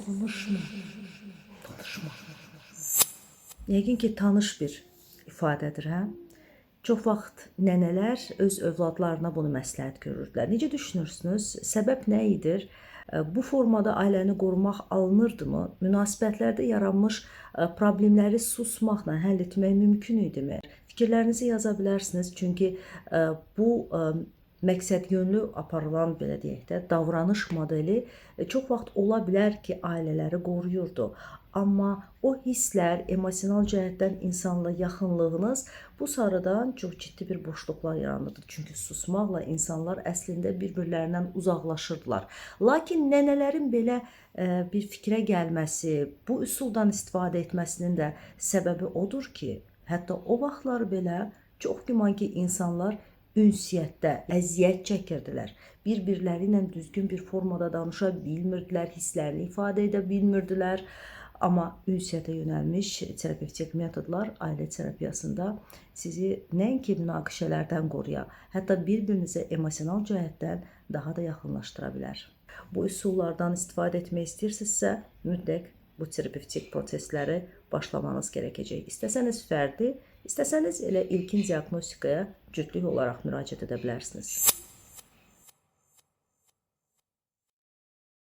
Danışma. Danışma. Yəqin ki, tanış bir ifadədir, hə? Çox vaxt nənələr öz övladlarına bunu məsləhət görürdülər. Necə düşünürsünüz? Səbəb nə idir? Bu formada ailəni qorumaq alınırdımı? Münasibətlərdə yaranmış problemləri susmaqla həll etmək mümkün idimi? Fikirlərinizi yaza bilərsiniz. Çünki bu məqsədyönlü aparılan, belə deyək də, davranış modeli çox vaxt ola bilər ki, ailələri qoruyurdu. Amma o hisslər, emosional cəhətdən insanla yaxınlığınız bu sarıdan çox ciddi bir boşluqlar yaranırdı. Çünki susmaqla insanlar əslində bir-birlərindən uzaqlaşırdılar. Lakin nənələrin belə bir fikrə gəlməsi, bu üsuldan istifadə etməsinin də səbəbi odur ki, hətta o vaxtlar belə çox güman ki, insanlar ünsiyyətdə əziyyət çəkirdilər. Bir-birləri ilə düzgün bir formada danışa bilmirdilər, hisslərini ifadə edə bilmirdilər. Amma ünsiyyətə yönəlmiş terapevtik metodlar ailə terapiyasında sizi nəinki münaqişələrdən qoruya, hətta bir-birinizə emosional cəhətdən daha da yaxınlaşdıra bilər. Bu üsullardan istifadə etmək istəyirsinizsə, mütləq bu terapevtik prosesləri başlamanız gərəkəcək. İstəsəniz fərdi, istəsəniz elə ilkin diaqnostikaya cütlük olaraq müraciət edə bilərsiniz.